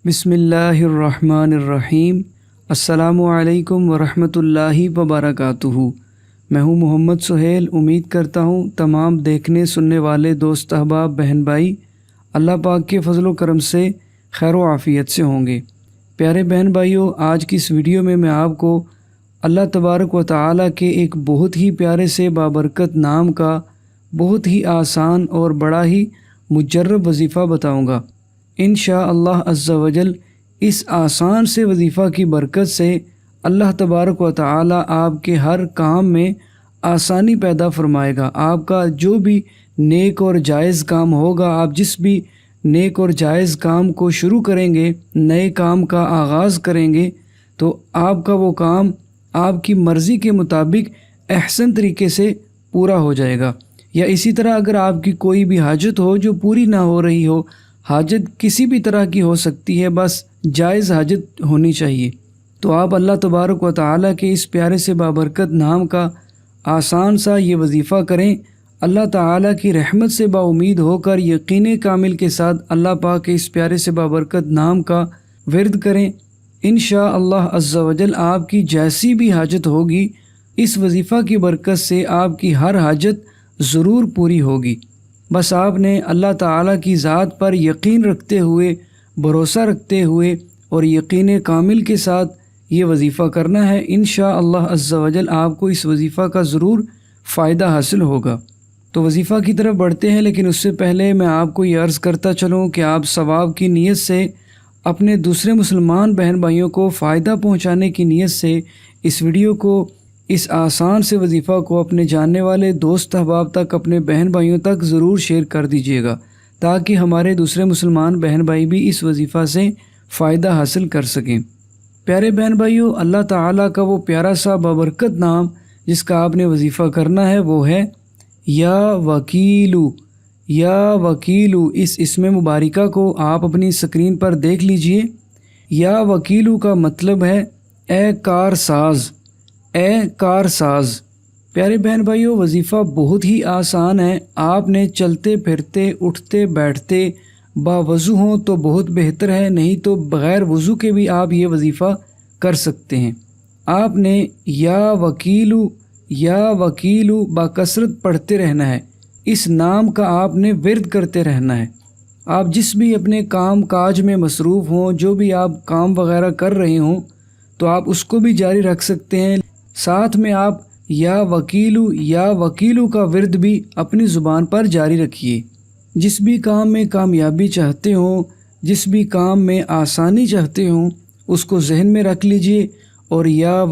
بسم اللہ الرحمن الرحیم۔ السلام علیکم ورحمۃ اللہ وبرکاتہ۔ میں ہوں محمد سہیل۔ امید کرتا ہوں تمام دیکھنے سننے والے دوست احباب بہن بھائی اللہ پاک کے فضل و کرم سے خیر و عافیت سے ہوں گے۔ پیارے بہن بھائیوں، آج کی اس ویڈیو میں آپ کو اللہ تبارک و تعالیٰ کے ایک بہت ہی پیارے سے بابرکت نام کا بہت ہی آسان اور بڑا ہی مجرب وظیفہ بتاؤں گا۔ انشاءاللہ عز و جل اس آسان سے وظیفہ کی برکت سے اللہ تبارک و تعالی آپ کے ہر کام میں آسانی پیدا فرمائے گا۔ آپ کا جو بھی نیک اور جائز کام ہوگا، آپ جس بھی نیک اور جائز کام کو شروع کریں گے، نئے کام کا آغاز کریں گے، تو آپ کا وہ کام آپ کی مرضی کے مطابق احسن طریقے سے پورا ہو جائے گا۔ یا اسی طرح اگر آپ کی کوئی بھی حاجت ہو جو پوری نہ ہو رہی ہو، حاجت کسی بھی طرح کی ہو سکتی ہے، بس جائز حاجت ہونی چاہیے، تو آپ اللہ تبارک و تعالیٰ کے اس پیارے سے بابرکت نام کا آسان سا یہ وظیفہ کریں۔ اللہ تعالیٰ کی رحمت سے با امید ہو کر یقین کامل کے ساتھ اللہ پاک کے اس پیارے سے بابرکت نام کا ورد کریں۔ انشاءاللہ عز و جل آپ کی جیسی بھی حاجت ہوگی، اس وظیفہ کی برکت سے آپ کی ہر حاجت ضرور پوری ہوگی۔ بس آپ نے اللہ تعالیٰ کی ذات پر یقین رکھتے ہوئے، بھروسہ رکھتے ہوئے اور یقین کامل کے ساتھ یہ وظیفہ کرنا ہے۔ انشاءاللہ عز و جل آپ کو اس وظیفہ کا ضرور فائدہ حاصل ہوگا۔ تو وظیفہ کی طرف بڑھتے ہیں، لیکن اس سے پہلے میں آپ کو یہ عرض کرتا چلوں کہ آپ ثواب کی نیت سے اپنے دوسرے مسلمان بہن بھائیوں کو فائدہ پہنچانے کی نیت سے اس ویڈیو کو، اس آسان سے وظیفہ کو اپنے جاننے والے دوست احباب تک، اپنے بہن بھائیوں تک ضرور شیئر کر دیجیے گا، تاکہ ہمارے دوسرے مسلمان بہن بھائی بھی اس وظیفہ سے فائدہ حاصل کر سکیں۔ پیارے بہن بھائیوں، اللہ تعالیٰ کا وہ پیارا سا بابرکت نام جس کا آپ نے وظیفہ کرنا ہے وہ ہے یا وکیلو۔ یا وکیلو، اس اسم مبارکہ کو آپ اپنی سکرین پر دیکھ لیجئے۔ یا وکیلو کا مطلب ہے اے کار ساز، اے کار ساز۔ پیارے بہن بھائیوں، وظیفہ بہت ہی آسان ہے۔ آپ نے چلتے پھرتے، اٹھتے بیٹھتے باوضو ہوں تو بہت بہتر ہے، نہیں تو بغیر وضو کے بھی آپ یہ وظیفہ کر سکتے ہیں۔ آپ نے یا وکیلو باکثرت پڑھتے رہنا ہے۔ اس نام کا آپ نے ورد کرتے رہنا ہے۔ آپ جس بھی اپنے کام کاج میں مصروف ہوں، جو بھی آپ کام وغیرہ کر رہے ہوں، تو آپ اس کو بھی جاری رکھ سکتے ہیں۔ ساتھ میں آپ یا وکیلو کا ورد بھی اپنی زبان پر جاری رکھیے۔ جس بھی کام میں کامیابی چاہتے ہوں، جس بھی کام میں آسانی چاہتے ہوں، اس کو ذہن میں رکھ لیجئے اور یا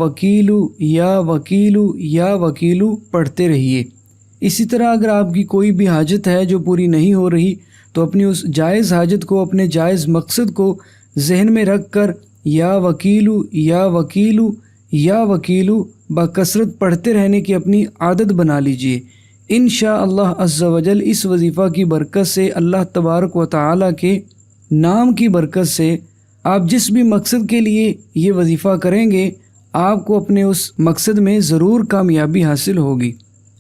وکیلو پڑھتے رہیے۔ اسی طرح اگر آپ کی کوئی بھی حاجت ہے جو پوری نہیں ہو رہی، تو اپنی اس جائز حاجت کو، اپنے جائز مقصد کو ذہن میں رکھ کر یا وکیلو باکثرت پڑھتے رہنے کی اپنی عادت بنا لیجئے۔ انشاءاللہ عز و جل اس وظیفہ کی برکت سے، اللہ تبارک و تعالیٰ کے نام کی برکت سے، آپ جس بھی مقصد کے لیے یہ وظیفہ کریں گے، آپ کو اپنے اس مقصد میں ضرور کامیابی حاصل ہوگی۔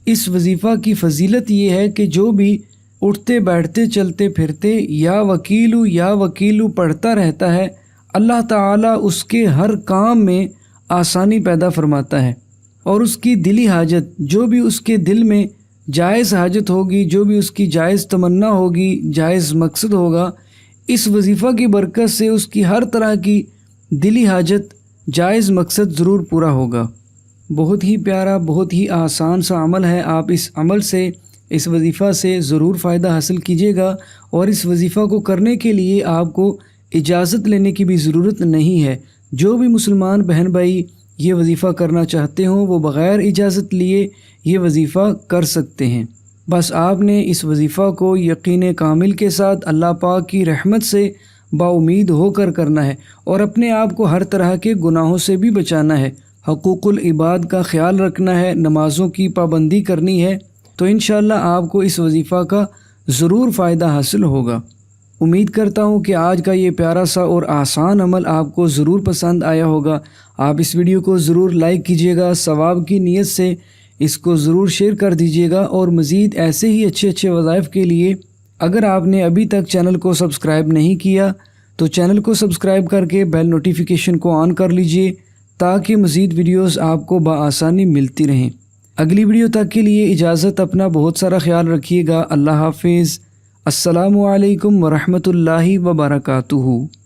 اس وظیفہ کی فضیلت یہ ہے کہ جو بھی اٹھتے بیٹھتے چلتے پھرتے یا وکیلو پڑھتا رہتا ہے، اللہ تعالیٰ اس کے ہر کام میں آسانی پیدا فرماتا ہے، اور اس کی دلی حاجت، جو بھی اس کے دل میں جائز حاجت ہوگی، جو بھی اس کی جائز تمنا ہوگی، جائز مقصد ہوگا، اس وظیفہ کی برکت سے اس کی ہر طرح کی دلی حاجت، جائز مقصد ضرور پورا ہوگا۔ بہت ہی پیارا، بہت ہی آسان سا عمل ہے۔ آپ اس عمل سے، اس وظیفہ سے ضرور فائدہ حاصل کیجیے گا، اور اس وظیفہ کو کرنے کے لیے آپ کو اجازت لینے کی بھی ضرورت نہیں ہے۔ جو بھی مسلمان بہن بھائی یہ وظیفہ کرنا چاہتے ہوں، وہ بغیر اجازت لیے یہ وظیفہ کر سکتے ہیں۔ بس آپ نے اس وظیفہ کو یقین کامل کے ساتھ اللہ پاک کی رحمت سے با امید ہو کر کرنا ہے، اور اپنے آپ کو ہر طرح کے گناہوں سے بھی بچانا ہے، حقوق العباد کا خیال رکھنا ہے، نمازوں کی پابندی کرنی ہے۔ تو انشاءاللہ آپ کو اس وظیفہ کا ضرور فائدہ حاصل ہوگا۔ امید کرتا ہوں کہ آج کا یہ پیارا سا اور آسان عمل آپ کو ضرور پسند آیا ہوگا۔ آپ اس ویڈیو کو ضرور لائک کیجیے گا، ثواب کی نیت سے اس کو ضرور شیئر کر دیجیے گا، اور مزید ایسے ہی اچھے وظائف کے لیے اگر آپ نے ابھی تک چینل کو سبسکرائب نہیں کیا تو چینل کو سبسکرائب کر کے بیل نوٹیفیکیشن کو آن کر لیجئے تاکہ مزید ویڈیوز آپ کو بآسانی ملتی رہیں۔ اگلی ویڈیو تک کے لیے اجازت، اپنا بہت سارا خیال رکھیے گا۔ اللہ حافظ۔ السلام علیکم ورحمۃ اللہ وبرکاتہ۔